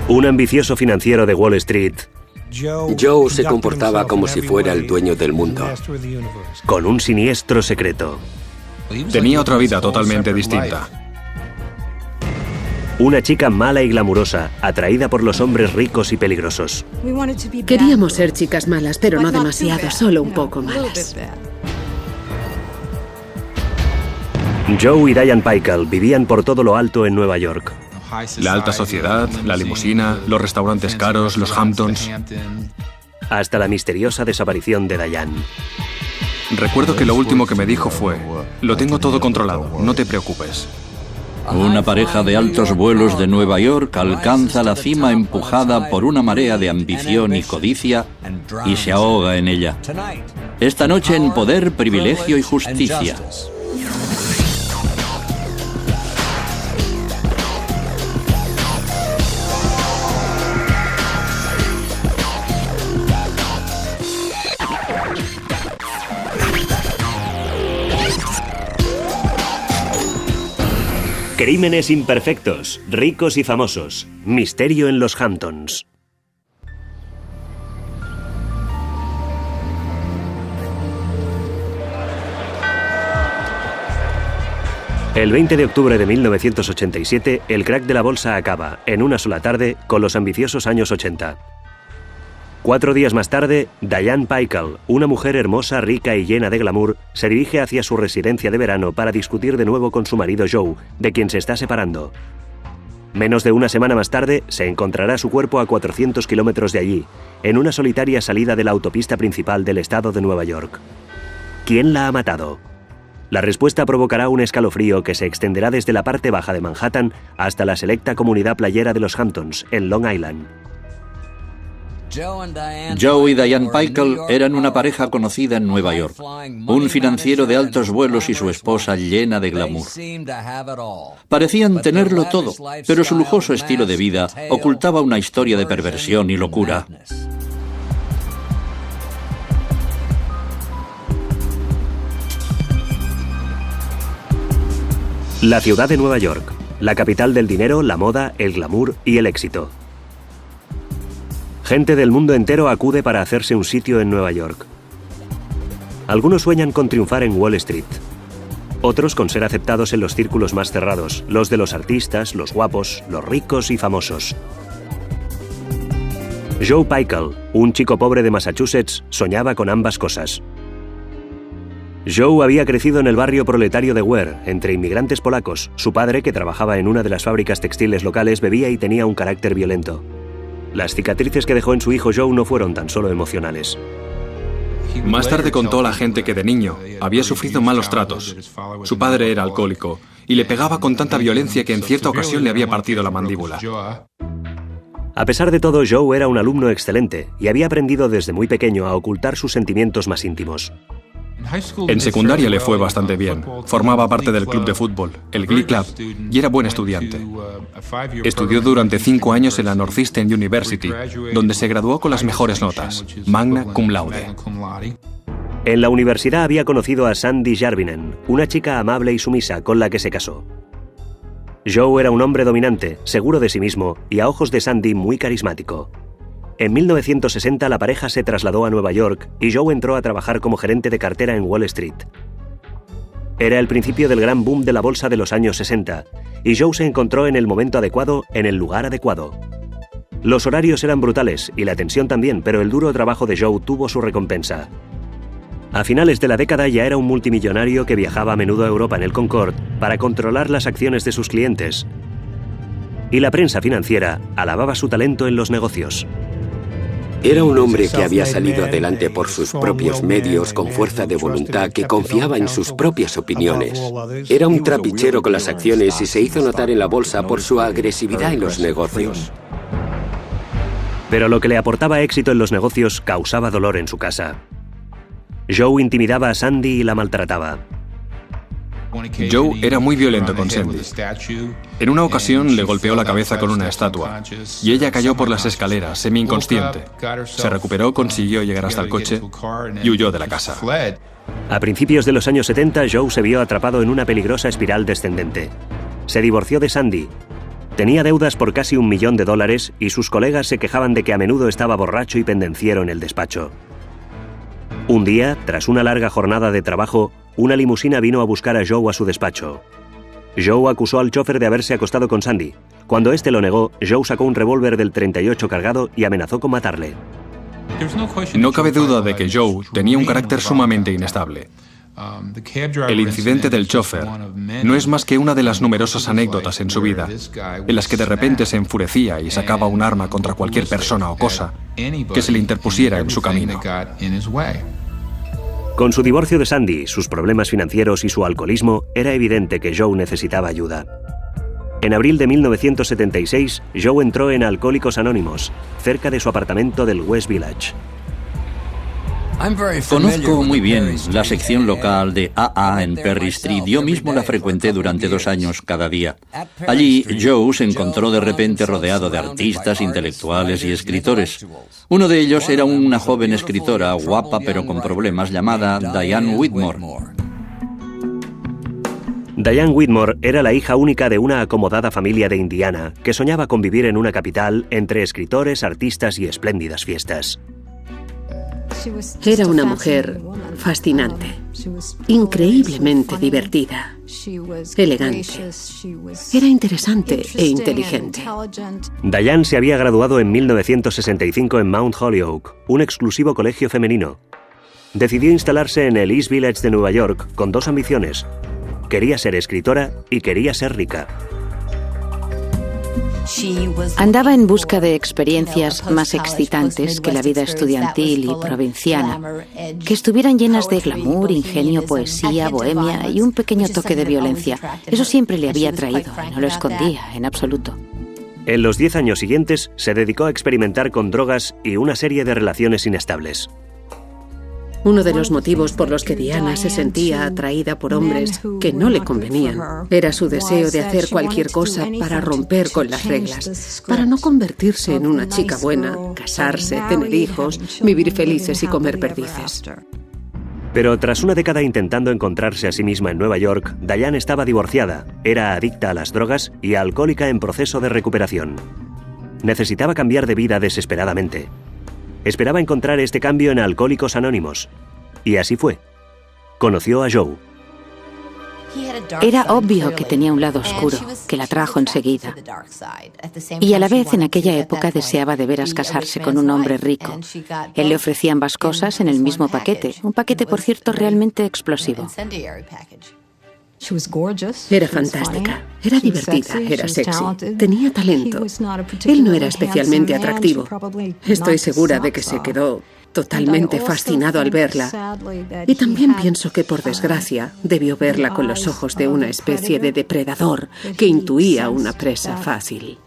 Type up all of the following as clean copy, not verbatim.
Un ambicioso financiero de Wall Street. Joe se comportaba como si fuera el dueño del mundo. Con un siniestro secreto. Tenía otra vida totalmente distinta. Una chica mala y glamurosa, atraída por los hombres ricos y peligrosos. Queríamos ser chicas malas, pero no demasiado, solo un poco malas. Joe y Diane Pickle vivían por todo lo alto en Nueva York. La alta sociedad, la limusina, los restaurantes caros, los Hamptons. Hasta la misteriosa desaparición de Diane. Recuerdo que lo último que me dijo fue: lo tengo todo controlado, no te preocupes. Una pareja de altos vuelos de Nueva York alcanza la cima empujada por una marea de ambición y codicia y se ahoga en ella. Esta noche en Poder, Privilegio y Justicia. Crímenes imperfectos, ricos y famosos. Misterio en los Hamptons. El 20 de octubre de 1987, el crack de la bolsa acaba, en una sola tarde, con los ambiciosos años 80. 4 días más tarde, Diane Pickle, una mujer hermosa, rica y llena de glamour, se dirige hacia su residencia de verano para discutir de nuevo con su marido Joe, de quien se está separando. Menos de una semana más tarde, se encontrará su cuerpo a 400 kilómetros de allí, en una solitaria salida de la autopista principal del estado de Nueva York. ¿Quién la ha matado? La respuesta provocará un escalofrío que se extenderá desde la parte baja de Manhattan hasta la selecta comunidad playera de los Hamptons, en Long Island. Joe y Diane Pickle eran una pareja conocida en Nueva York. Un financiero de altos vuelos y su esposa llena de glamour. Parecían tenerlo todo, pero su lujoso estilo de vida ocultaba una historia de perversión y locura. La ciudad de Nueva York, la capital del dinero, la moda, el glamour y el éxito. Gente del mundo entero acude para hacerse un sitio en Nueva York. Algunos sueñan con triunfar en Wall Street. Otros con ser aceptados en los círculos más cerrados, los de los artistas, los guapos, los ricos y famosos. Joe Pickle, un chico pobre de Massachusetts, soñaba con ambas cosas. Joe había crecido en el barrio proletario de Ware, entre inmigrantes polacos. Su padre, que trabajaba en una de las fábricas textiles locales, bebía y tenía un carácter violento. Las cicatrices que dejó en su hijo Joe no fueron tan solo emocionales. Más tarde contó a la gente que de niño había sufrido malos tratos. Su padre era alcohólico y le pegaba con tanta violencia que en cierta ocasión le había partido la mandíbula. A pesar de todo, Joe era un alumno excelente y había aprendido desde muy pequeño a ocultar sus sentimientos más íntimos. En secundaria le fue bastante bien. Formaba parte del club de fútbol, el Glee Club, y era buen estudiante. Estudió durante 5 años en la Northeastern University, donde se graduó con las mejores notas, magna cum laude. En la universidad había conocido a Sandy Jarvinen, una chica amable y sumisa con la que se casó. Joe era un hombre dominante, seguro de sí mismo y a ojos de Sandy muy carismático. En 1960 la pareja se trasladó a Nueva York y Joe entró a trabajar como gerente de cartera en Wall Street. Era el principio del gran boom de la bolsa de los años 60 y Joe se encontró en el momento adecuado, en el lugar adecuado. Los horarios eran brutales y la tensión también, pero el duro trabajo de Joe tuvo su recompensa. A finales de la década ya era un multimillonario que viajaba a menudo a Europa en el Concorde para controlar las acciones de sus clientes. Y la prensa financiera alababa su talento en los negocios. Era un hombre que había salido adelante por sus propios medios, con fuerza de voluntad, que confiaba en sus propias opiniones. Era un trapichero con las acciones y se hizo notar en la bolsa por su agresividad en los negocios. Pero lo que le aportaba éxito en los negocios causaba dolor en su casa. Joe intimidaba a Sandy y la maltrataba. Joe era muy violento con Sandy. En una ocasión le golpeó la cabeza con una estatua y ella cayó por las escaleras, semi-inconsciente. Se recuperó, consiguió llegar hasta el coche y huyó de la casa. A principios de los años 70, Joe se vio atrapado en una peligrosa espiral descendente. Se divorció de Sandy. Tenía deudas por casi $1 millón y sus colegas se quejaban de que a menudo estaba borracho y pendenciero en el despacho. Un día, tras una larga jornada de trabajo, una limusina vino a buscar a Joe a su despacho. Joe acusó al chofer de haberse acostado con Sandy. Cuando este lo negó, Joe sacó un revólver del 38 cargado y amenazó con matarle. No cabe duda de que Joe tenía un carácter sumamente inestable. El incidente del chofer no es más que una de las numerosas anécdotas en su vida, en las que de repente se enfurecía y sacaba un arma contra cualquier persona o cosa que se le interpusiera en su camino. Con su divorcio de Sandy, sus problemas financieros y su alcoholismo, era evidente que Joe necesitaba ayuda. En abril de 1976, Joe entró en Alcohólicos Anónimos, cerca de su apartamento del West Village. Conozco muy bien la sección local de AA en Perry Street. Yo mismo la frecuenté durante 2 años cada día. Allí, Joe se encontró de repente rodeado de artistas, intelectuales y escritores. Uno de ellos era una joven escritora, guapa pero con problemas, llamada Diane Whitmore. Diane Whitmore era la hija única de una acomodada familia de Indiana que soñaba con vivir en una capital entre escritores, artistas y espléndidas fiestas. Era una mujer fascinante, increíblemente divertida, elegante. Era interesante e inteligente. Diane se había graduado en 1965 en Mount Holyoke, un exclusivo colegio femenino. Decidió instalarse en el East Village de Nueva York con 2 ambiciones. Quería ser escritora y quería ser rica. Andaba en busca de experiencias más excitantes que la vida estudiantil y provinciana, que estuvieran llenas de glamour, ingenio, poesía, bohemia y un pequeño toque de violencia. Eso siempre le había atraído y no lo escondía en absoluto. En los 10 años siguientes se dedicó a experimentar con drogas y una serie de relaciones inestables. Uno de los motivos por los que Diana se sentía atraída por hombres que no le convenían era su deseo de hacer cualquier cosa para romper con las reglas, para no convertirse en una chica buena, casarse, tener hijos, vivir felices y comer perdices. Pero tras una década intentando encontrarse a sí misma en Nueva York, Diane estaba divorciada, era adicta a las drogas y alcohólica en proceso de recuperación. Necesitaba cambiar de vida desesperadamente. Esperaba encontrar este cambio en Alcohólicos Anónimos. Y así fue. Conoció a Joe. Era obvio que tenía un lado oscuro, que la atrajo enseguida. Y a la vez, en aquella época, deseaba de veras casarse con un hombre rico. Él le ofrecía ambas cosas en el mismo paquete. Un paquete, por cierto, realmente explosivo. Era fantástica, era divertida, era sexy, tenía talento. Él no era especialmente atractivo. Estoy segura de que se quedó totalmente fascinado al verla. Y también pienso que, por desgracia, debió verla con los ojos de una especie de depredador que intuía una presa fácil.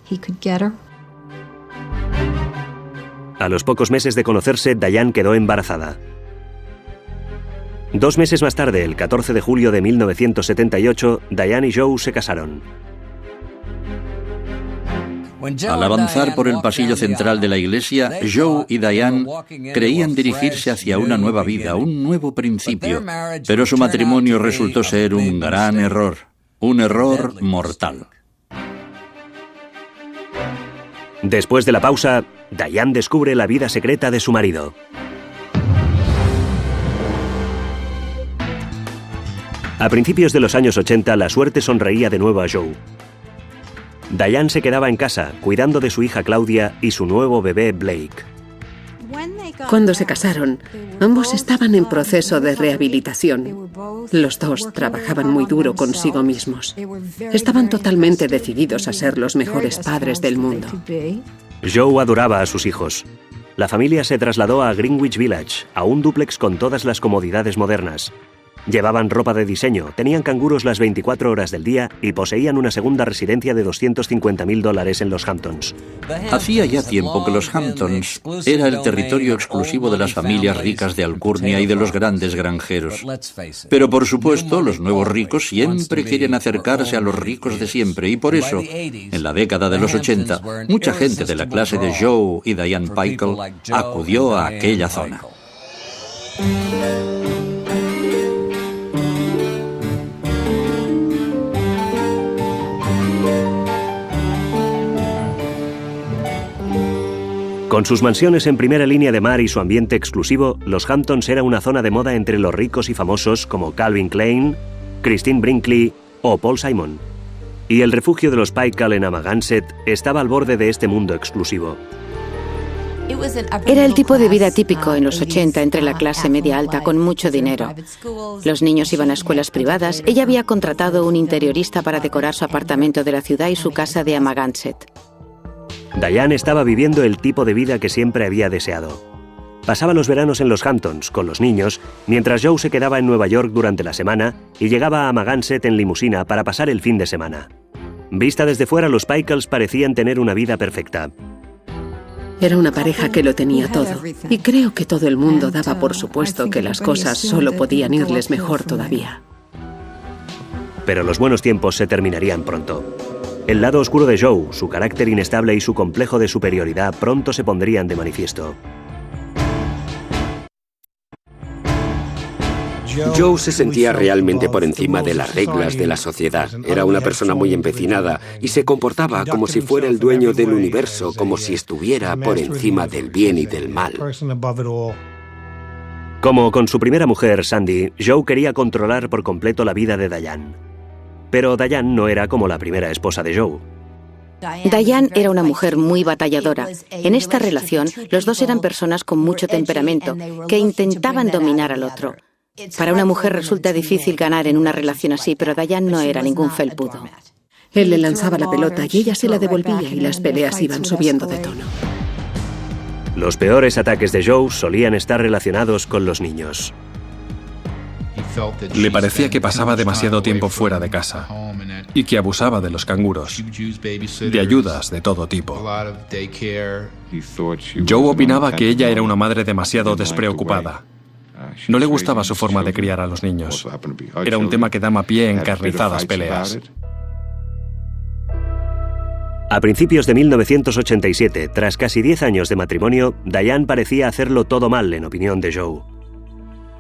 A los pocos meses de conocerse, Diane quedó embarazada. 2 meses más tarde, el 14 de julio de 1978, Diane y Joe se casaron. Al avanzar por el pasillo central de la iglesia, Joe y Diane creían dirigirse hacia una nueva vida, un nuevo principio. Pero su matrimonio resultó ser un gran error, un error mortal. Después de la pausa, Diane descubre la vida secreta de su marido. A principios de los años 80, la suerte sonreía de nuevo a Joe. Diane se quedaba en casa, cuidando de su hija Claudia y su nuevo bebé Blake. Cuando se casaron, ambos estaban en proceso de rehabilitación. Los dos trabajaban muy duro consigo mismos. Estaban totalmente decididos a ser los mejores padres del mundo. Joe adoraba a sus hijos. La familia se trasladó a Greenwich Village, a un dúplex con todas las comodidades modernas. Llevaban ropa de diseño, tenían canguros las 24 horas del día y poseían una segunda residencia de $250,000 en los Hamptons. Hacía ya tiempo que los Hamptons era el territorio exclusivo de las familias ricas de alcurnia y de los grandes granjeros. Pero por supuesto, los nuevos ricos siempre querían acercarse a los ricos de siempre y por eso, en la década de los 80, mucha gente de la clase de Joe y Diane Pickle acudió a aquella zona. Con sus mansiones en primera línea de mar y su ambiente exclusivo, los Hamptons era una zona de moda entre los ricos y famosos como Calvin Klein, Christine Brinkley o Paul Simon. Y el refugio de los Paykel en Amagansett estaba al borde de este mundo exclusivo. Era el tipo de vida típico en los 80 entre la clase media alta con mucho dinero. Los niños iban a escuelas privadas. Ella había contratado un interiorista para decorar su apartamento de la ciudad y su casa de Amagansett. Diane estaba viviendo el tipo de vida que siempre había deseado. Pasaba los veranos en los Hamptons con los niños, mientras Joe se quedaba en Nueva York durante la semana y llegaba a Amagansett en limusina para pasar el fin de semana. Vista desde fuera, los Paykels parecían tener una vida perfecta. Era una pareja que lo tenía todo, y creo que todo el mundo daba por supuesto que las cosas solo podían irles mejor todavía. Pero los buenos tiempos se terminarían pronto. El lado oscuro de Joe, su carácter inestable y su complejo de superioridad pronto se pondrían de manifiesto. Joe se sentía realmente por encima de las reglas de la sociedad. Era una persona muy empecinada y se comportaba como si fuera el dueño del universo, como si estuviera por encima del bien y del mal. Como con su primera mujer, Sandy, Joe quería controlar por completo la vida de Diane. Pero Diane no era como la primera esposa de Joe. Diane era una mujer muy batalladora. En esta relación, los dos eran personas con mucho temperamento, que intentaban dominar al otro. Para una mujer resulta difícil ganar en una relación así, pero Diane no era ningún felpudo. Él le lanzaba la pelota y ella se la devolvía y las peleas iban subiendo de tono. Los peores ataques de Joe solían estar relacionados con los niños. Le parecía que pasaba demasiado tiempo fuera de casa y que abusaba de los canguros, de ayudas de todo tipo. Joe opinaba que ella era una madre demasiado despreocupada. No le gustaba su forma de criar a los niños. Era un tema que daba pie a encarnizadas peleas. A principios de 1987, tras casi 10 años de matrimonio, Diane parecía hacerlo todo mal, en opinión de Joe.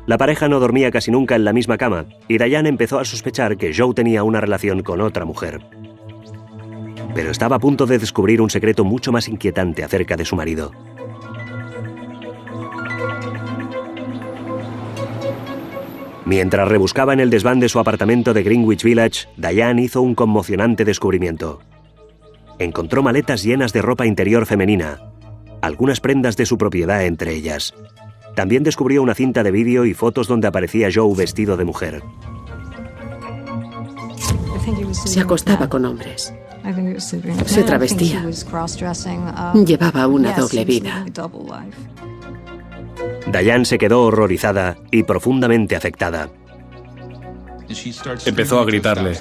La pareja no dormía casi nunca en la misma cama, y Diane empezó a sospechar que Joe tenía una relación con otra mujer. Pero estaba a punto de descubrir un secreto mucho más inquietante acerca de su marido. Mientras rebuscaba en el desván de su apartamento de Greenwich Village, Diane hizo un conmocionante descubrimiento. Encontró maletas llenas de ropa interior femenina, algunas prendas de su propiedad entre ellas. También descubrió una cinta de vídeo y fotos donde aparecía Joe vestido de mujer. Se acostaba con hombres. Se travestía. Llevaba una doble vida. Diane se quedó horrorizada y profundamente afectada. Empezó a gritarle: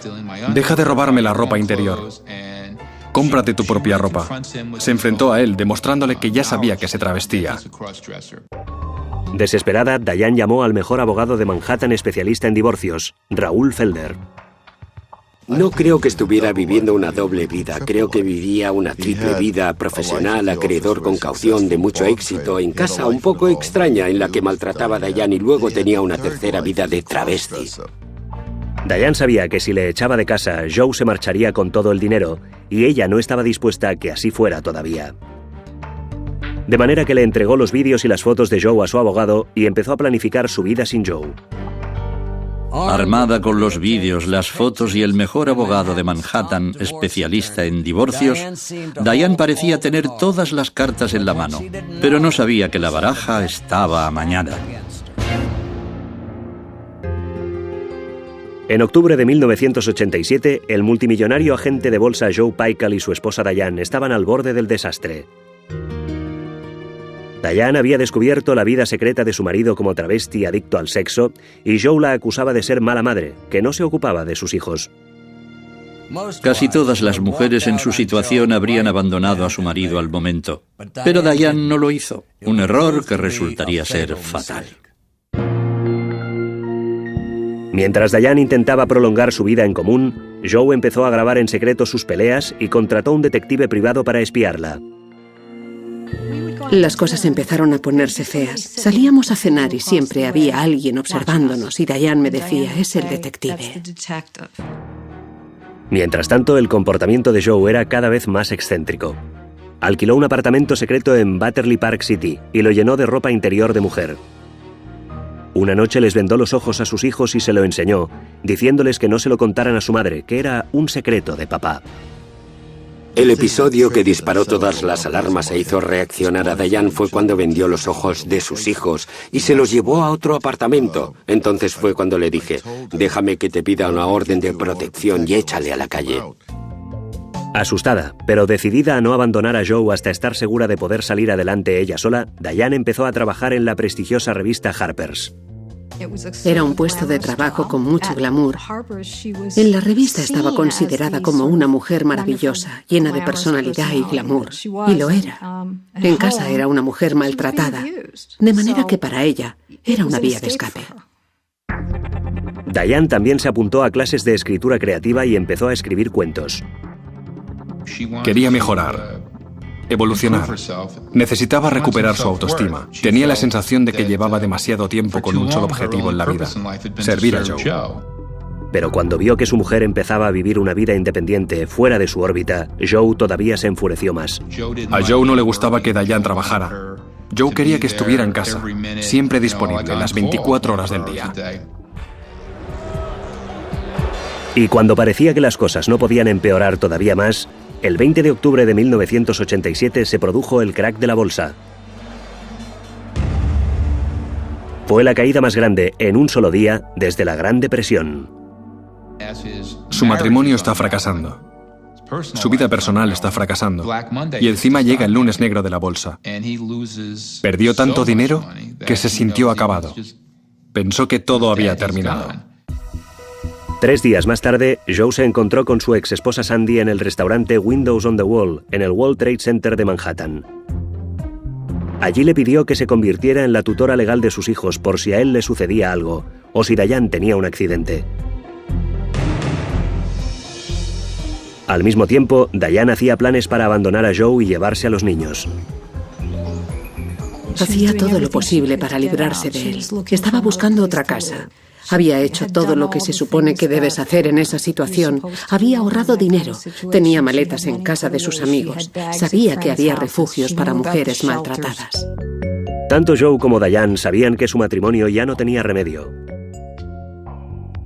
«Deja de robarme la ropa interior. Cómprate tu propia ropa». Se enfrentó a él, demostrándole que ya sabía que se travestía. Desesperada, Diane llamó al mejor abogado de Manhattan especialista en divorcios, Raúl Felder. No creo que estuviera viviendo una doble vida. Creo que vivía una triple vida: profesional, acreedor con caución, de mucho éxito, en casa un poco extraña en la que maltrataba a Diane, y luego tenía una tercera vida de travesti. Diane sabía que si le echaba de casa, Joe se marcharía con todo el dinero, y ella no estaba dispuesta a que así fuera todavía. De manera que le entregó los vídeos y las fotos de Joe a su abogado y empezó a planificar su vida sin Joe. Armada con los vídeos, las fotos y el mejor abogado de Manhattan, especialista en divorcios, Diane parecía tener todas las cartas en la mano, pero no sabía que la baraja estaba amañada. En octubre de 1987, el multimillonario agente de bolsa Joe Paykel y su esposa Diane estaban al borde del desastre. Diane había descubierto la vida secreta de su marido como travesti adicto al sexo, y Joe la acusaba de ser mala madre, que no se ocupaba de sus hijos. Casi todas las mujeres en su situación habrían abandonado a su marido al momento, pero Diane no lo hizo, un error que resultaría ser fatal. Mientras Diane intentaba prolongar su vida en común, Joe empezó a grabar en secreto sus peleas y contrató un detective privado para espiarla. Las cosas empezaron a ponerse feas. Salíamos a cenar y siempre había alguien observándonos y Diane me decía: «Es el detective». Mientras tanto, el comportamiento de Joe era cada vez más excéntrico. Alquiló un apartamento secreto en Battersea Park City y lo llenó de ropa interior de mujer. Una noche les vendó los ojos a sus hijos y se lo enseñó, diciéndoles que no se lo contaran a su madre, que era un secreto de papá. El episodio que disparó todas las alarmas e hizo reaccionar a Diane fue cuando vendió los ojos de sus hijos y se los llevó a otro apartamento. Entonces fue cuando le dije, déjame que te pida una orden de protección y échale a la calle. Asustada, pero decidida a no abandonar a Joe hasta estar segura de poder salir adelante ella sola, Diane empezó a trabajar en la prestigiosa revista Harper's. Era un puesto de trabajo con mucho glamour. En la revista estaba considerada como una mujer maravillosa, llena de personalidad y glamour. Y lo era. En casa era una mujer maltratada, de manera que para ella era una vía de escape. Diane también se apuntó a clases de escritura creativa y empezó a escribir cuentos. Quería mejorar, evolucionar. Necesitaba recuperar su autoestima. Tenía la sensación de que llevaba demasiado tiempo con un solo objetivo en la vida: servir a Joe. Pero cuando vio que su mujer empezaba a vivir una vida independiente fuera de su órbita, Joe todavía se enfureció más. A Joe no le gustaba que Diane trabajara. Joe quería que estuviera en casa, siempre disponible, las 24 horas del día. Y cuando parecía que las cosas no podían empeorar todavía más, el 20 de octubre de 1987 se produjo el crack de la bolsa. Fue la caída más grande en un solo día desde la Gran Depresión. Su matrimonio está fracasando. Su vida personal está fracasando. Y encima llega el lunes negro de la bolsa. Perdió tanto dinero que se sintió acabado. Pensó que todo había terminado. 3 días más tarde, Joe se encontró con su ex esposa Sandy en el restaurante Windows on the Wall, en el World Trade Center de Manhattan. Allí le pidió que se convirtiera en la tutora legal de sus hijos por si a él le sucedía algo, o si Diane tenía un accidente. Al mismo tiempo, Diane hacía planes para abandonar a Joe y llevarse a los niños. Hacía todo lo posible para librarse de él. Estaba buscando otra casa. Había hecho todo lo que se supone que debes hacer en esa situación. Había ahorrado dinero. Tenía maletas en casa de sus amigos. Sabía que había refugios para mujeres maltratadas. Tanto Joe como Diane sabían que su matrimonio ya no tenía remedio.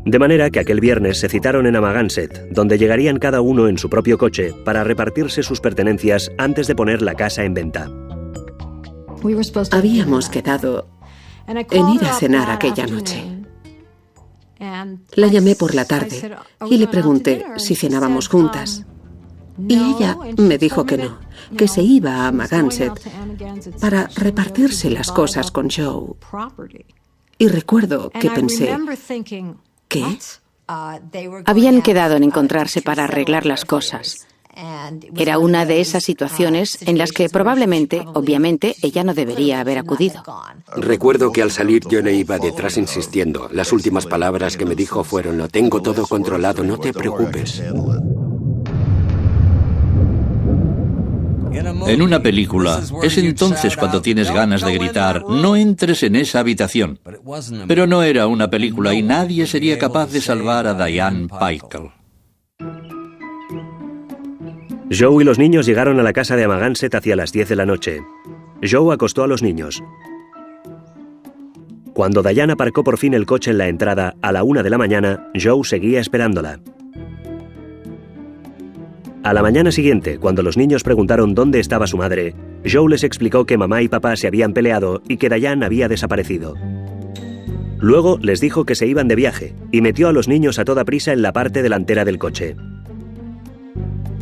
De manera que aquel viernes se citaron en Amagansett, donde llegarían cada uno en su propio coche para repartirse sus pertenencias antes de poner la casa en venta. Habíamos quedado en ir a cenar aquella noche. La llamé por la tarde y le pregunté si cenábamos juntas. Y ella me dijo que no, que se iba a Amagansett para repartirse las cosas con Joe. Y recuerdo que pensé, ¿qué? Habían quedado en encontrarse para arreglar las cosas. Era una de esas situaciones en las que probablemente, obviamente, ella no debería haber acudido. Recuerdo que al salir yo le iba detrás insistiendo. Las últimas palabras que me dijo fueron: lo tengo todo controlado, no te preocupes. En una película, es entonces cuando tienes ganas de gritar: no entres en esa habitación. Pero no era una película y nadie sería capaz de salvar a Diane Peichel. Joe y los niños llegaron a la casa de Amagansett hacia las 10 de la noche. Joe acostó a los niños. Cuando Diane aparcó por fin el coche en la entrada a la 1 de la mañana, Joe seguía esperándola. A la mañana siguiente, cuando los niños preguntaron dónde estaba su madre, Joe les explicó que mamá y papá se habían peleado y que Diane había desaparecido. Luego les dijo que se iban de viaje y metió a los niños a toda prisa en la parte delantera del coche.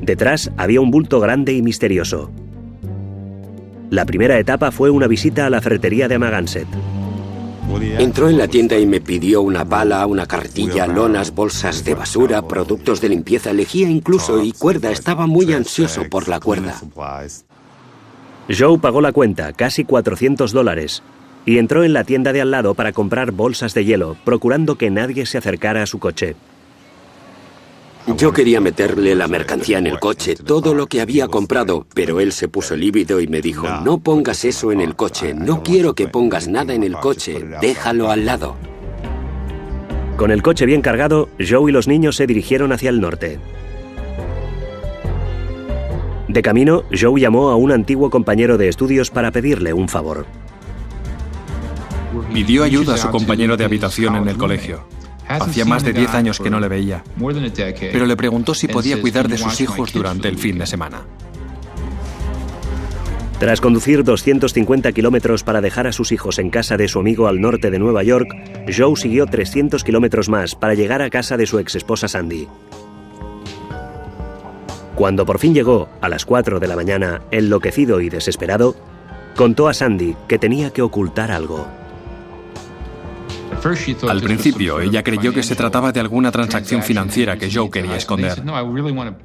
Detrás había un bulto grande y misterioso. La primera etapa fue una visita a la ferretería de Amagansett. Entró en la tienda y me pidió una pala, una carretilla, lonas, bolsas de basura, productos de limpieza, lejía incluso y cuerda. Estaba muy ansioso por la cuerda. Joe pagó la cuenta, casi $400, y entró en la tienda de al lado para comprar bolsas de hielo, procurando que nadie se acercara a su coche. Yo quería meterle la mercancía en el coche, todo lo que había comprado, pero él se puso lívido y me dijo: no pongas eso en el coche, no quiero que pongas nada en el coche, déjalo al lado. Con el coche bien cargado, Joe y los niños se dirigieron hacia el norte. De camino, Joe llamó a un antiguo compañero de estudios para pedirle un favor. Pidió ayuda a su compañero de habitación en el colegio. Hacía más de 10 años que no le veía, pero le preguntó si podía cuidar de sus hijos durante el fin de semana. Tras conducir 250 kilómetros para dejar a sus hijos en casa de su amigo al norte de Nueva York, Joe siguió 300 kilómetros más para llegar a casa de su exesposa Sandy. Cuando por fin llegó, a las 4 de la mañana, enloquecido y desesperado, contó a Sandy que tenía que ocultar algo. Al principio, ella creyó que se trataba de alguna transacción financiera que Joe quería esconder.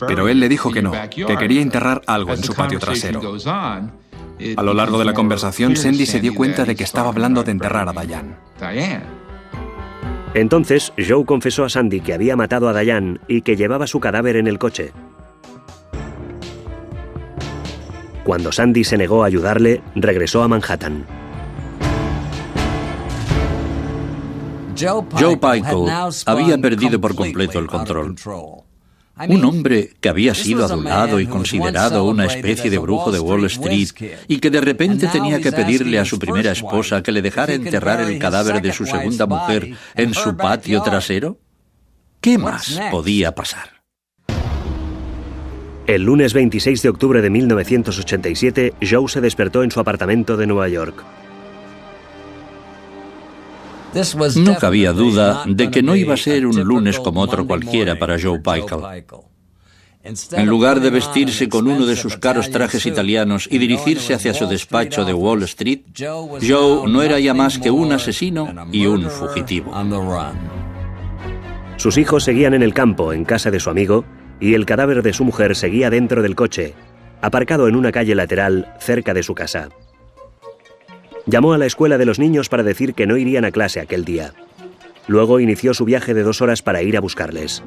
Pero él le dijo que no, que quería enterrar algo en su patio trasero. A lo largo de la conversación, Sandy se dio cuenta de que estaba hablando de enterrar a Diane. Entonces, Joe confesó a Sandy que había matado a Diane y que llevaba su cadáver en el coche. Cuando Sandy se negó a ayudarle, regresó a Manhattan. Joe Pykel había perdido por completo el control. Un hombre que había sido adulado y considerado una especie de brujo de Wall Street y que de repente tenía que pedirle a su primera esposa que le dejara enterrar el cadáver de su segunda mujer en su patio trasero. ¿Qué más podía pasar? El lunes 26 de octubre de 1987, Joe se despertó en su apartamento de Nueva York. No cabía duda de que no iba a ser un lunes como otro cualquiera para Joe Pykel. En lugar de vestirse con uno de sus caros trajes italianos y dirigirse hacia su despacho de Wall Street, Joe no era ya más que un asesino y un fugitivo. Sus hijos seguían en el campo, en casa de su amigo, y el cadáver de su mujer seguía dentro del coche, aparcado en una calle lateral cerca de su casa. Llamó a la escuela de los niños para decir que no irían a clase aquel día. Luego inició su viaje de 2 horas para ir a buscarles.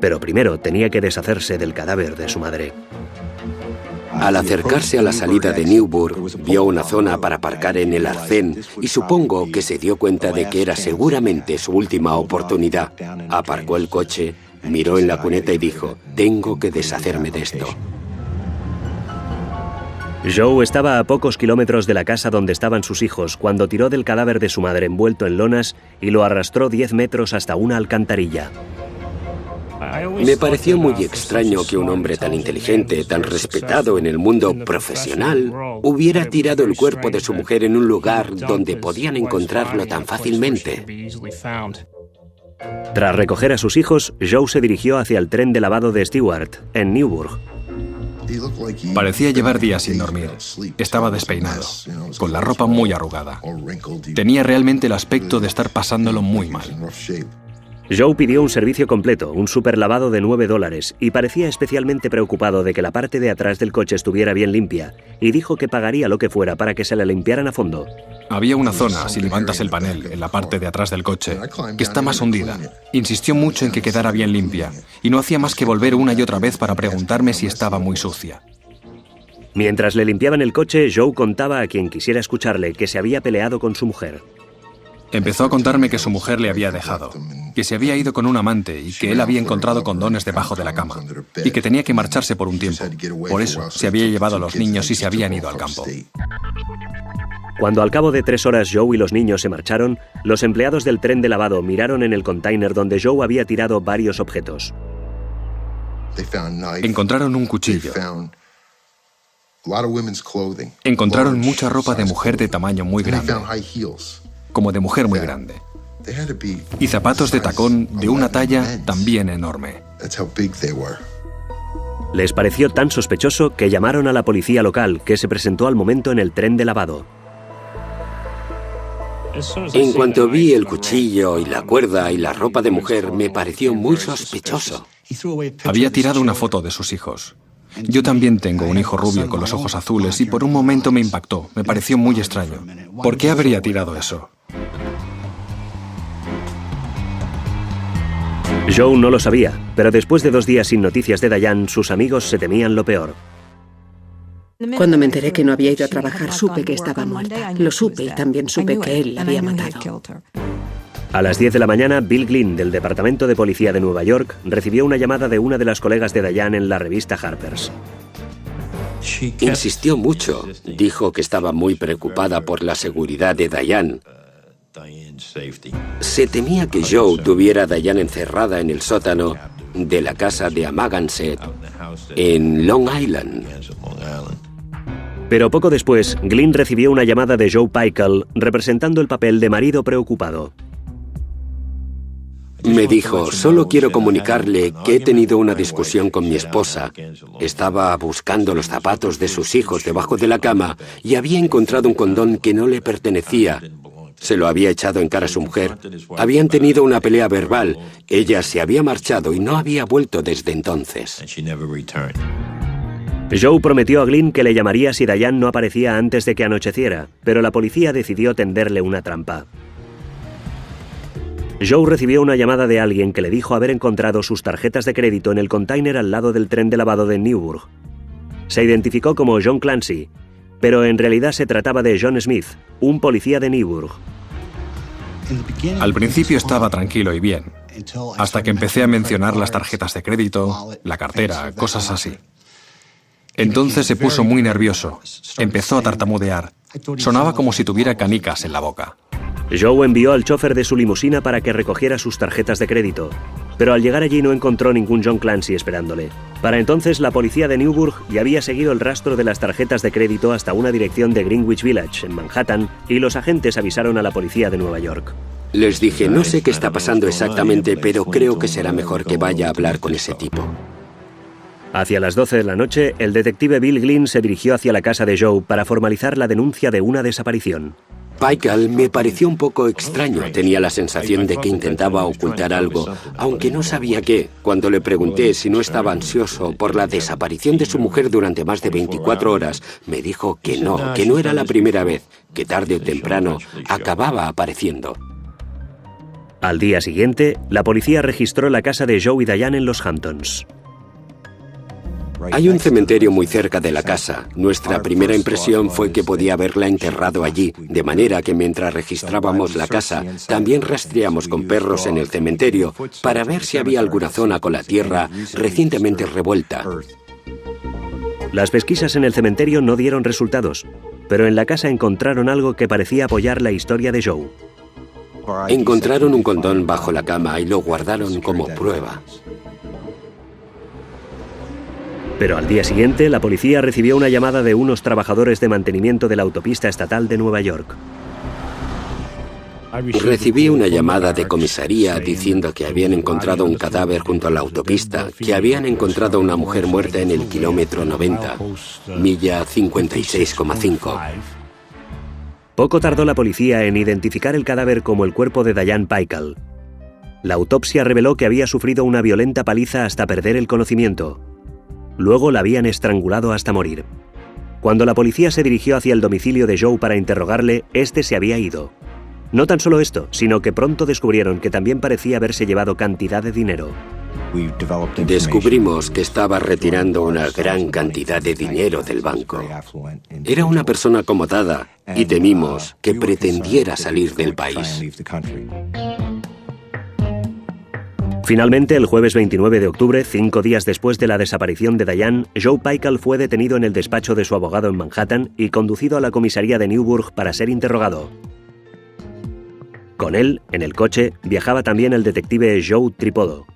Pero primero tenía que deshacerse del cadáver de su madre. Al acercarse a la salida de Newburgh, vio una zona para aparcar en el arcén y supongo que se dio cuenta de que era seguramente su última oportunidad. Aparcó el coche, miró en la cuneta y dijo: «Tengo que deshacerme de esto». Joe estaba a pocos kilómetros de la casa donde estaban sus hijos cuando tiró del cadáver de su madre envuelto en lonas y lo arrastró 10 metros hasta una alcantarilla. Me pareció muy extraño que un hombre tan inteligente, tan respetado en el mundo profesional, hubiera tirado el cuerpo de su mujer en un lugar donde podían encontrarlo tan fácilmente. Tras recoger a sus hijos, Joe se dirigió hacia el tren de lavado de Stewart, en Newburgh. Parecía llevar días sin dormir. Estaba despeinado, con la ropa muy arrugada. Tenía realmente el aspecto de estar pasándolo muy mal. Joe pidió un servicio completo, un superlavado de $9, y parecía especialmente preocupado de que la parte de atrás del coche estuviera bien limpia, y dijo que pagaría lo que fuera para que se la limpiaran a fondo. Había una zona, si levantas el panel, en la parte de atrás del coche, que está más hundida. Insistió mucho en que quedara bien limpia, y no hacía más que volver una y otra vez para preguntarme si estaba muy sucia. Mientras le limpiaban el coche, Joe contaba a quien quisiera escucharle que se había peleado con su mujer. Empezó a contarme que su mujer le había dejado, que se había ido con un amante y que él había encontrado condones debajo de la cama, y que tenía que marcharse por un tiempo. Por eso se había llevado a los niños y se habían ido al campo. Cuando al cabo de 3 horas Joe y los niños se marcharon, los empleados del tren de lavado miraron en el container donde Joe había tirado varios objetos. Encontraron un cuchillo. Encontraron mucha ropa de mujer de tamaño muy grande, como de mujer muy grande, y zapatos de tacón de una talla también enorme. Les pareció tan sospechoso que llamaron a la policía local, que se presentó al momento en el tren de lavado. En cuanto vi el cuchillo y la cuerda y la ropa de mujer, me pareció muy sospechoso. Había tirado una foto de sus hijos. Yo también tengo un hijo rubio con los ojos azules y por un momento me impactó, me pareció muy extraño. ¿Por qué habría tirado eso? Joe no lo sabía, pero después de 2 días sin noticias de Diane, sus amigos se temían lo peor. Cuando me enteré que no había ido a trabajar, supe que estaba muerta. Lo supe y también supe que él la había matado. A las 10 de la mañana, Bill Glynn, del Departamento de Policía de Nueva York, recibió una llamada de una de las colegas de Diane en la revista Harper's. Insistió mucho. Dijo que estaba muy preocupada por la seguridad de Diane. Se temía que Joe tuviera a Diane encerrada en el sótano de la casa de Amagansett, en Long Island. Pero poco después, Glynn recibió una llamada de Joe Pykel, representando el papel de marido preocupado. Me dijo, solo quiero comunicarle que he tenido una discusión con mi esposa. Estaba buscando los zapatos de sus hijos debajo de la cama y había encontrado un condón que no le pertenecía. Se lo había echado en cara a su mujer. Habían tenido una pelea verbal. Ella se había marchado y no había vuelto desde entonces. Joe prometió a Glynn que le llamaría si Diane no aparecía antes de que anocheciera, pero la policía decidió tenderle una trampa. Joe recibió una llamada de alguien que le dijo haber encontrado sus tarjetas de crédito en el container al lado del tren de lavado de Newburgh. Se identificó como John Clancy, pero en realidad se trataba de John Smith, un policía de Newburgh. Al principio estaba tranquilo y bien, hasta que empecé a mencionar las tarjetas de crédito, la cartera, cosas así. Entonces se puso muy nervioso, empezó a tartamudear. Sonaba como si tuviera canicas en la boca. Joe envió al chofer de su limusina para que recogiera sus tarjetas de crédito, pero al llegar allí no encontró ningún John Clancy esperándole. Para entonces la policía de Newburgh ya había seguido el rastro de las tarjetas de crédito hasta una dirección de Greenwich Village, en Manhattan, y los agentes avisaron a la policía de Nueva York. Les dije, no sé qué está pasando exactamente, pero creo que será mejor que vaya a hablar con ese tipo. Hacia las 12 de la noche, el detective Bill Glynn se dirigió hacia la casa de Joe para formalizar la denuncia de una desaparición. Pykel me pareció un poco extraño. Tenía la sensación de que intentaba ocultar algo, aunque no sabía qué. Cuando le pregunté si no estaba ansioso por la desaparición de su mujer durante más de 24 horas, me dijo que no era la primera vez, que tarde o temprano acababa apareciendo. Al día siguiente, la policía registró la casa de Joe y Diane en los Hamptons. Hay un cementerio muy cerca de la casa. Nuestra primera impresión fue que podía haberla enterrado allí, de manera que mientras registrábamos la casa, también rastreamos con perros en el cementerio para ver si había alguna zona con la tierra recientemente revuelta. Las pesquisas en el cementerio no dieron resultados, pero en la casa encontraron algo que parecía apoyar la historia de Joe. Encontraron un condón bajo la cama y lo guardaron como prueba. Pero al día siguiente, la policía recibió una llamada de unos trabajadores de mantenimiento de la autopista estatal de Nueva York. Recibí una llamada de comisaría diciendo que habían encontrado un cadáver junto a la autopista, que habían encontrado una mujer muerta en el kilómetro 90, milla 56,5. Poco tardó la policía en identificar el cadáver como el cuerpo de Diane Pykel. La autopsia reveló que había sufrido una violenta paliza hasta perder el conocimiento. Luego la habían estrangulado hasta morir. Cuando la policía se dirigió hacia el domicilio de Joe para interrogarle, este se había ido. No tan solo esto, sino que pronto descubrieron que también parecía haberse llevado cantidad de dinero. Descubrimos que estaba retirando una gran cantidad de dinero del banco. Era una persona acomodada y temimos que pretendiera salir del país. Finalmente, el jueves 29 de octubre, 5 días después de la desaparición de Diane, Joe Pykel fue detenido en el despacho de su abogado en Manhattan y conducido a la comisaría de Newburgh para ser interrogado. Con él, en el coche, viajaba también el detective Joe Tripodo.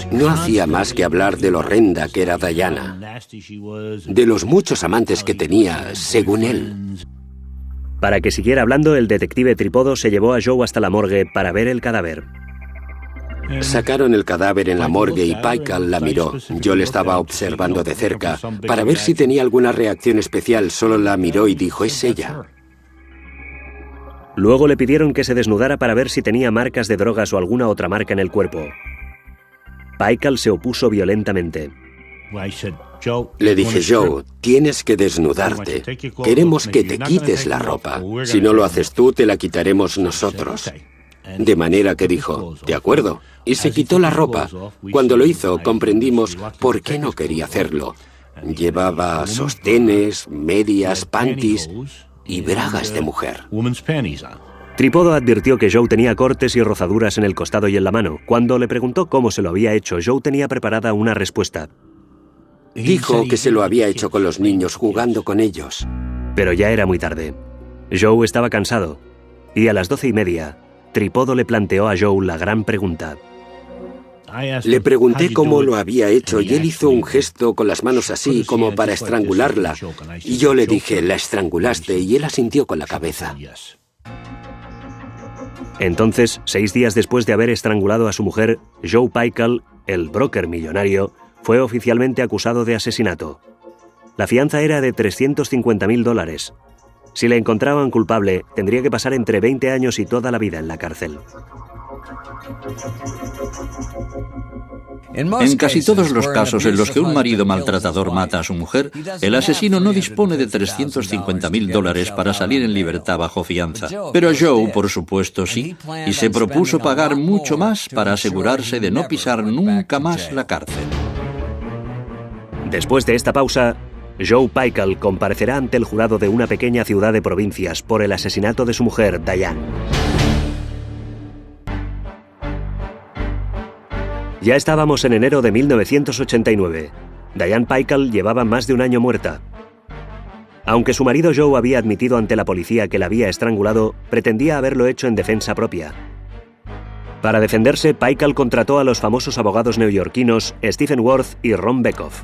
No hacía más que hablar de lo horrenda que era Diana, de los muchos amantes que tenía, según él. Para que siguiera hablando, el detective Tripodo se llevó a Joe hasta la morgue para ver el cadáver. Sacaron el cadáver en la morgue y Pykel la miró. Yo le estaba observando de cerca para ver si tenía alguna reacción especial. Solo la miró y dijo, es ella. Luego le pidieron que se desnudara para ver si tenía marcas de drogas o alguna otra marca en el cuerpo. Pykel se opuso violentamente. Le dije, Joe, tienes que desnudarte. Queremos que te quites la ropa. Si no lo haces tú, te la quitaremos nosotros. De manera que dijo, de acuerdo, y se quitó la ropa. Cuando lo hizo, comprendimos por qué no quería hacerlo. Llevaba sostenes, medias, panties y bragas de mujer. Tripodho advirtió que Joe tenía cortes y rozaduras en el costado y en la mano. Cuando le preguntó cómo se lo había hecho, Joe tenía preparada una respuesta. Dijo que se lo había hecho con los niños, jugando con ellos. Pero ya era muy tarde. Joe estaba cansado. Y a las 12:30, Tripodho le planteó a Joe la gran pregunta. Le pregunté cómo lo había hecho y él hizo un gesto con las manos así, como para estrangularla. Y yo le dije, la estrangulaste, y él asintió con la cabeza. Entonces, 6 días después de haber estrangulado a su mujer, Joe Pykel, el broker millonario, fue oficialmente acusado de asesinato. La fianza era de $350.000. Si le encontraban culpable, tendría que pasar entre 20 años y toda la vida en la cárcel. En casi todos los casos en los que un marido maltratador mata a su mujer, el asesino no dispone de $350.000 para salir en libertad bajo fianza. Pero Joe, por supuesto, sí, y se propuso pagar mucho más para asegurarse de no pisar nunca más la cárcel. Después de esta pausa, Joe Pykel comparecerá ante el jurado de una pequeña ciudad de provincias por el asesinato de su mujer, Diane. Ya estábamos en enero de 1989. Diane Pykel llevaba más de un año muerta. Aunque su marido Joe había admitido ante la policía que la había estrangulado, pretendía haberlo hecho en defensa propia. Para defenderse, Pykel contrató a los famosos abogados neoyorquinos Stephen Worth y Ron Bekoff.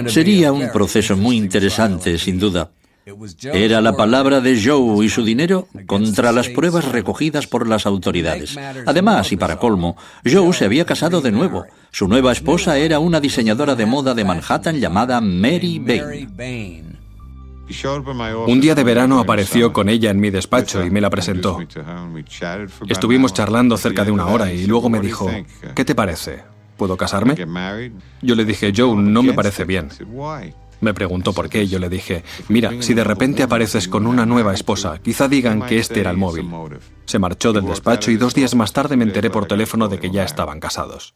Sería un proceso muy interesante, sin duda. Era la palabra de Joe y su dinero contra las pruebas recogidas por las autoridades. Además, y para colmo, Joe se había casado de nuevo. Su nueva esposa era una diseñadora de moda de Manhattan llamada Mary Bain. Un día de verano apareció con ella en mi despacho y me la presentó. Estuvimos charlando cerca de 1 hora y luego me dijo, ¿qué te parece? ¿Puedo casarme? Yo le dije, Joe, no me parece bien. Me preguntó por qué y yo le dije, mira, si de repente apareces con una nueva esposa, quizá digan que este era el móvil. Se marchó del despacho y 2 días más tarde me enteré por teléfono de que ya estaban casados.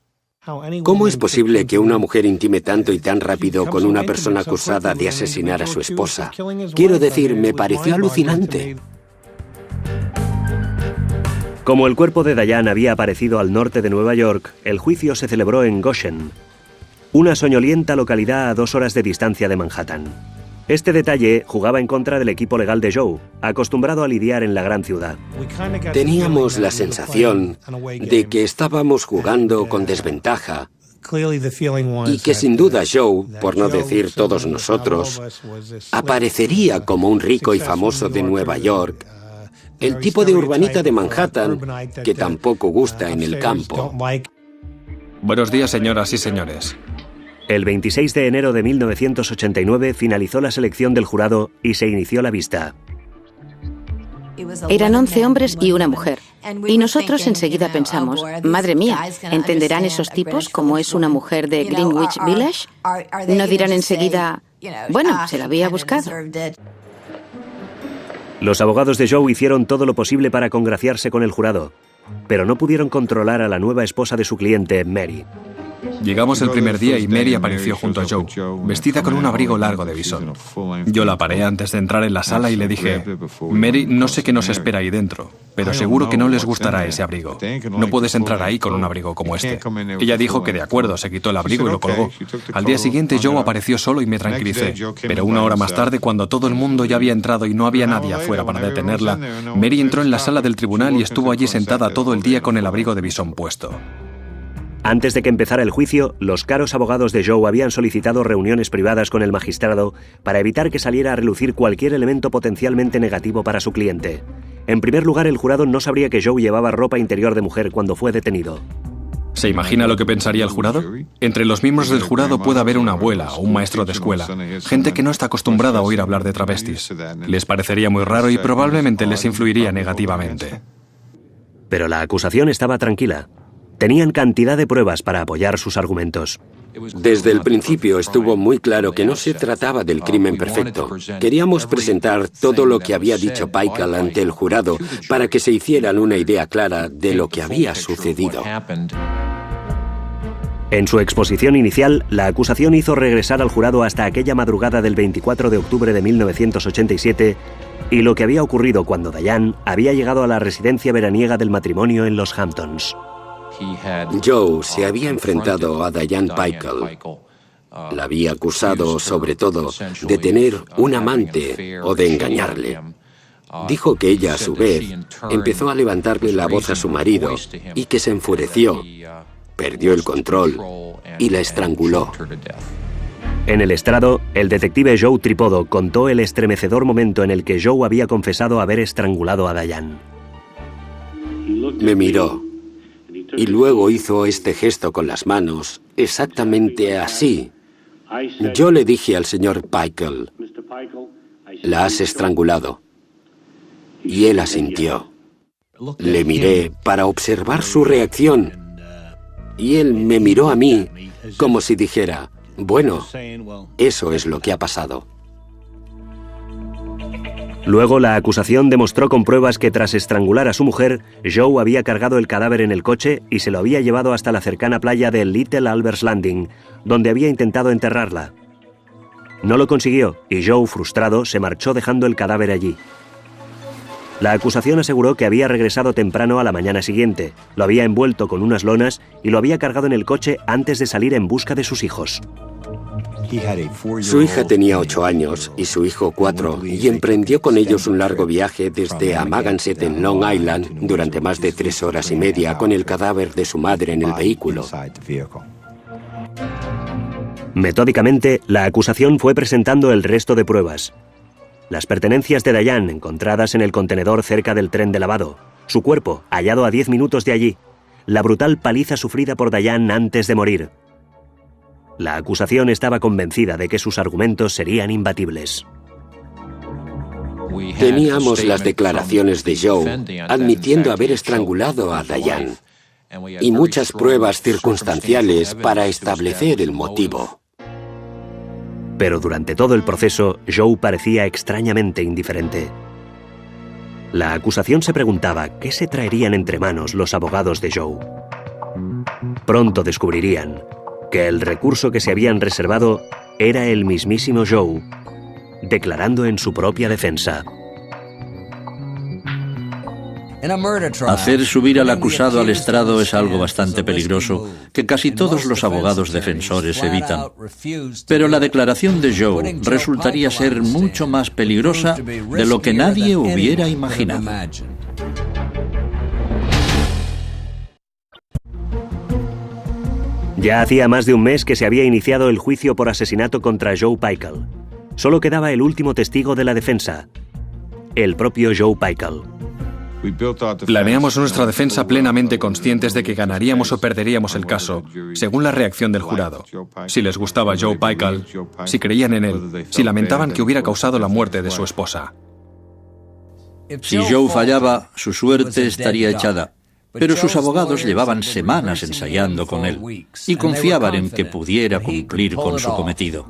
¿Cómo es posible que una mujer intime tanto y tan rápido con una persona acusada de asesinar a su esposa? Quiero decir, me pareció alucinante. Como el cuerpo de Diane había aparecido al norte de Nueva York, el juicio se celebró en Goshen, una soñolienta localidad a 2 horas de distancia de Manhattan. Este detalle jugaba en contra del equipo legal de Joe, acostumbrado a lidiar en la gran ciudad. Teníamos la sensación de que estábamos jugando con desventaja y que sin duda Joe, por no decir todos nosotros, aparecería como un rico y famoso de Nueva York, el tipo de urbanita de Manhattan que tampoco gusta en el campo. Buenos días, señoras y señores. El 26 de enero de 1989 finalizó la selección del jurado y se inició la vista. Eran 11 hombres y una mujer. Y nosotros enseguida pensamos, madre mía, ¿entenderán esos tipos cómo es una mujer de Greenwich Village? ¿No dirán enseguida, bueno, se la había buscado? Los abogados de Joe hicieron todo lo posible para congraciarse con el jurado, pero no pudieron controlar a la nueva esposa de su cliente, Mary. Llegamos el primer día y Mary apareció junto a Joe, vestida con un abrigo largo de visón. Yo la paré antes de entrar en la sala y le dije, Mary, no sé qué nos espera ahí dentro, pero seguro que no les gustará ese abrigo. No puedes entrar ahí con un abrigo como este. Ella dijo que de acuerdo, se quitó el abrigo y lo colgó. Al día siguiente Joe apareció solo y me tranquilicé, pero 1 hora más tarde, cuando todo el mundo ya había entrado y no había nadie afuera para detenerla, Mary entró en la sala del tribunal y estuvo allí sentada todo el día con el abrigo de visón puesto. Antes de que empezara el juicio, los caros abogados de Joe habían solicitado reuniones privadas con el magistrado para evitar que saliera a relucir cualquier elemento potencialmente negativo para su cliente. En primer lugar, el jurado no sabría que Joe llevaba ropa interior de mujer cuando fue detenido. ¿Se imagina lo que pensaría el jurado? Entre los miembros del jurado puede haber una abuela o un maestro de escuela, gente que no está acostumbrada a oír hablar de travestis. Les parecería muy raro y probablemente les influiría negativamente. Pero la acusación estaba tranquila. Tenían cantidad de pruebas para apoyar sus argumentos. Desde el principio estuvo muy claro que no se trataba del crimen perfecto. Queríamos presentar todo lo que había dicho Pykel ante el jurado para que se hicieran una idea clara de lo que había sucedido. En su exposición inicial, la acusación hizo regresar al jurado hasta aquella madrugada del 24 de octubre de 1987 y lo que había ocurrido cuando Diane había llegado a la residencia veraniega del matrimonio en los Hamptons. Joe se había enfrentado a Diane Pickle. La había acusado, sobre todo, de tener un amante o de engañarle. Dijo que ella, a su vez, empezó a levantarle la voz a su marido y que se enfureció, perdió el control y la estranguló. En el estrado, el detective Joe Tripodo contó el estremecedor momento en el que Joe había confesado haber estrangulado a Diane. Me miró y luego hizo este gesto con las manos, exactamente así. Yo le dije al señor Pickle, «La has estrangulado». Y él asintió. Le miré para observar su reacción. Y él me miró a mí como si dijera, «Bueno, eso es lo que ha pasado». Luego, la acusación demostró con pruebas que tras estrangular a su mujer, Joe había cargado el cadáver en el coche y se lo había llevado hasta la cercana playa de Little Albert's Landing, donde había intentado enterrarla. No lo consiguió y Joe, frustrado, se marchó dejando el cadáver allí. La acusación aseguró que había regresado temprano a la mañana siguiente, lo había envuelto con unas lonas y lo había cargado en el coche antes de salir en busca de sus hijos. Su hija tenía 8 años y su hijo 4, y emprendió con ellos un largo viaje desde Amagansett en Long Island durante más de 3 horas y media con el cadáver de su madre en el vehículo. Metódicamente, la acusación fue presentando el resto de pruebas. Las pertenencias de Diane encontradas en el contenedor cerca del tren de lavado, su cuerpo hallado a 10 minutos de allí, la brutal paliza sufrida por Diane antes de morir. La acusación estaba convencida de que sus argumentos serían imbatibles. Teníamos las declaraciones de Joe admitiendo haber estrangulado a Diane y muchas pruebas circunstanciales para establecer el motivo. Pero durante todo el proceso, Joe parecía extrañamente indiferente. La acusación se preguntaba qué se traerían entre manos los abogados de Joe. Pronto descubrirían que el recurso que se habían reservado era el mismísimo Joe, declarando en su propia defensa. Hacer subir al acusado al estrado es algo bastante peligroso que casi todos los abogados defensores evitan. Pero la declaración de Joe resultaría ser mucho más peligrosa de lo que nadie hubiera imaginado. Ya hacía más de un mes que se había iniciado el juicio por asesinato contra Joe Pickle. Solo quedaba el último testigo de la defensa, el propio Joe Pickle. Planeamos nuestra defensa plenamente conscientes de que ganaríamos o perderíamos el caso, según la reacción del jurado. Si les gustaba Joe Pickle, si creían en él, si lamentaban que hubiera causado la muerte de su esposa. Si Joe fallaba, su suerte estaría echada. Pero sus abogados llevaban semanas ensayando con él y confiaban en que pudiera cumplir con su cometido.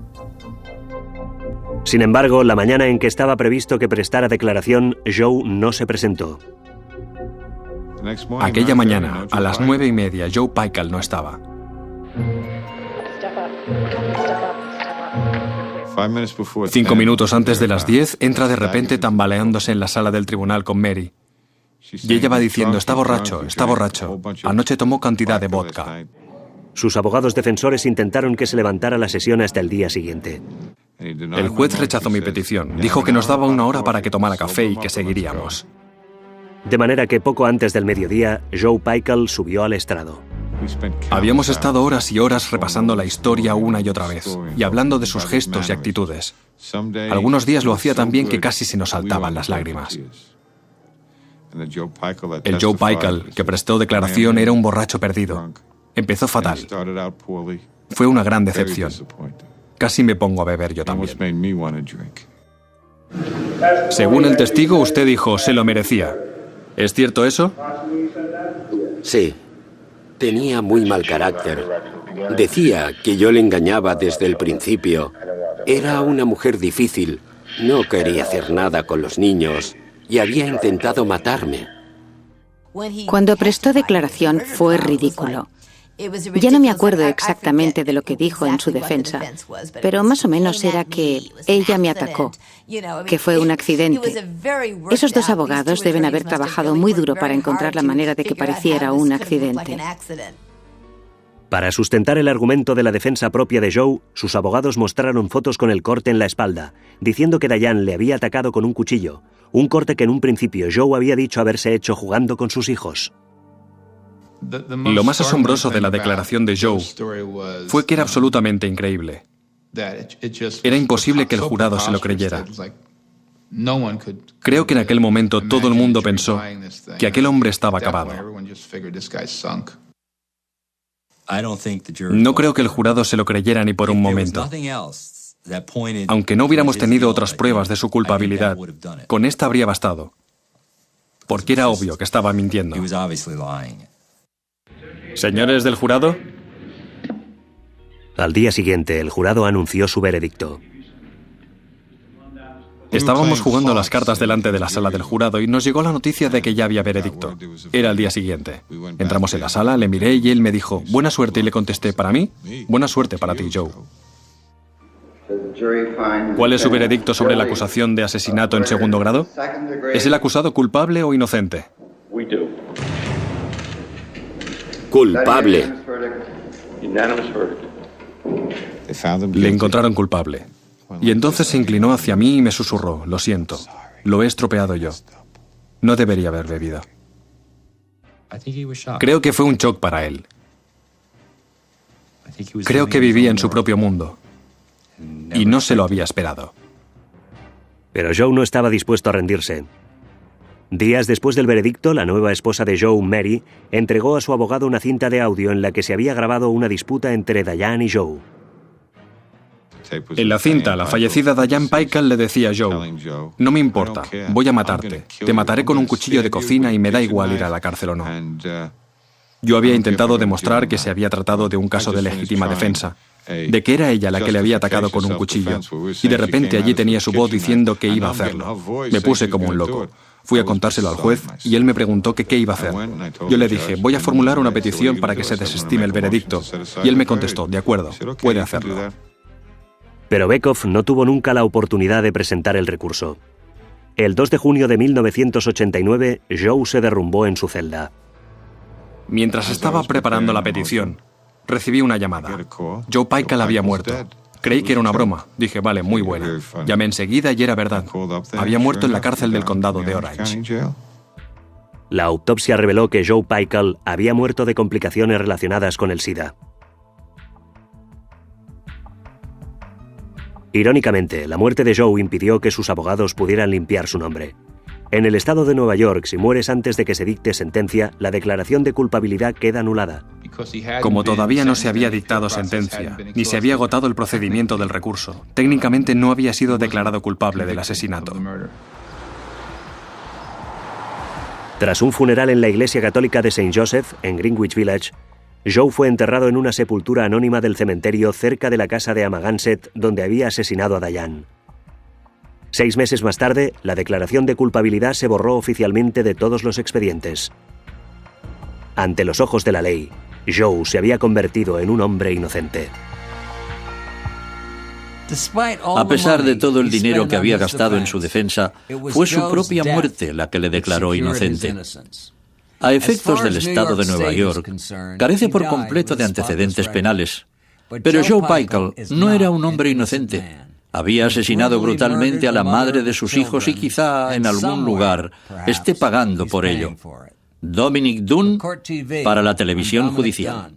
Sin embargo, la mañana en que estaba previsto que prestara declaración, Joe no se presentó. Aquella mañana, a las 9:30, Joe Pickle no estaba. 5 minutos antes de las 10, entra de repente tambaleándose en la sala del tribunal con Mary. Y ella va diciendo, está borracho, anoche tomó cantidad de vodka. Sus abogados defensores intentaron que se levantara la sesión hasta el día siguiente. El juez rechazó mi petición, dijo que nos daba 1 hora para que tomara café y que seguiríamos. De manera que poco antes del mediodía, Joe Pickle subió al estrado. Habíamos estado horas y horas repasando la historia una y otra vez, y hablando de sus gestos y actitudes. Algunos días lo hacía tan bien que casi se nos saltaban las lágrimas. El Joe Pickle que prestó declaración era un borracho perdido. Empezó fatal. Fue una gran decepción. Casi me pongo a beber yo también. Según el testigo, usted dijo, se lo merecía. ¿Es cierto eso? Sí. Tenía muy mal carácter. Decía que yo le engañaba desde el principio. Era una mujer difícil. No quería hacer nada con los niños. Y había intentado matarme. Cuando prestó declaración fue ridículo. Ya no me acuerdo exactamente de lo que dijo en su defensa, pero más o menos era que ella me atacó, que fue un accidente. Esos dos abogados deben haber trabajado muy duro para encontrar la manera de que pareciera un accidente. Para sustentar el argumento de la defensa propia de Joe, sus abogados mostraron fotos con el corte en la espalda, diciendo que Diane le había atacado con un cuchillo, un corte que en un principio Joe había dicho haberse hecho jugando con sus hijos. Lo más asombroso de la declaración de Joe fue que era absolutamente increíble. Era imposible que el jurado se lo creyera. Creo que en aquel momento todo el mundo pensó que aquel hombre estaba acabado. No creo que el jurado se lo creyera ni por un momento. Aunque no hubiéramos tenido otras pruebas de su culpabilidad, con esta habría bastado, porque era obvio que estaba mintiendo. Señores del jurado. Al día siguiente, el jurado anunció su veredicto. Estábamos jugando las cartas delante de la sala del jurado y nos llegó la noticia de que ya había veredicto. Era el día siguiente. Entramos en la sala, le miré y él me dijo, buena suerte, y le contesté, ¿para mí? Buena suerte para ti, Joe. ¿Cuál es su veredicto sobre la acusación de asesinato en segundo grado? ¿Es el acusado culpable o inocente? Culpable. Le encontraron culpable. Y entonces se inclinó hacia mí y me susurró, lo siento, lo he estropeado yo. No debería haber bebido. Creo que fue un shock para él. Creo que vivía en su propio mundo. Y no se lo había esperado. Pero Joe no estaba dispuesto a rendirse. Días después del veredicto, la nueva esposa de Joe, Mary, entregó a su abogado una cinta de audio en la que se había grabado una disputa entre Diane y Joe. En la cinta, la fallecida Diane Paycal le decía a Joe, no me importa, voy a matarte, te mataré con un cuchillo de cocina y me da igual ir a la cárcel o no. Yo había intentado demostrar que se había tratado de un caso de legítima defensa, de que era ella la que le había atacado con un cuchillo, y de repente allí tenía su voz diciendo que iba a hacerlo. Me puse como un loco. Fui a contárselo al juez y él me preguntó que qué iba a hacer. Yo le dije, voy a formular una petición para que se desestime el veredicto. Y él me contestó, de acuerdo, puede hacerlo. Pero Bekoff no tuvo nunca la oportunidad de presentar el recurso. El 2 de junio de 1989, Joe se derrumbó en su celda. Mientras estaba preparando la petición, recibí una llamada. Joe Paycal había muerto. Creí que era una broma. Dije, vale, muy buena. Llamé enseguida y era verdad. Había muerto en la cárcel del condado de Orange. La autopsia reveló que Joe Paycal había muerto de complicaciones relacionadas con el SIDA. Irónicamente, la muerte de Joe impidió que sus abogados pudieran limpiar su nombre. En el estado de Nueva York, si mueres antes de que se dicte sentencia, la declaración de culpabilidad queda anulada. Como todavía no se había dictado sentencia, ni se había agotado el procedimiento del recurso, técnicamente no había sido declarado culpable del asesinato. Tras un funeral en la iglesia católica de St. Joseph, en Greenwich Village, Joe fue enterrado en una sepultura anónima del cementerio cerca de la casa de Amagansett, donde había asesinado a Diane. 6 meses más tarde, la declaración de culpabilidad se borró oficialmente de todos los expedientes. Ante los ojos de la ley, Joe se había convertido en un hombre inocente. A pesar de todo el dinero que había gastado en su defensa, fue su propia muerte la que le declaró inocente. A efectos del estado de Nueva York, carece por completo de antecedentes penales. Pero Joe Paycal no era un hombre inocente. Había asesinado brutalmente a la madre de sus hijos y quizá en algún lugar esté pagando por ello. Dominic Dunne para la televisión judicial.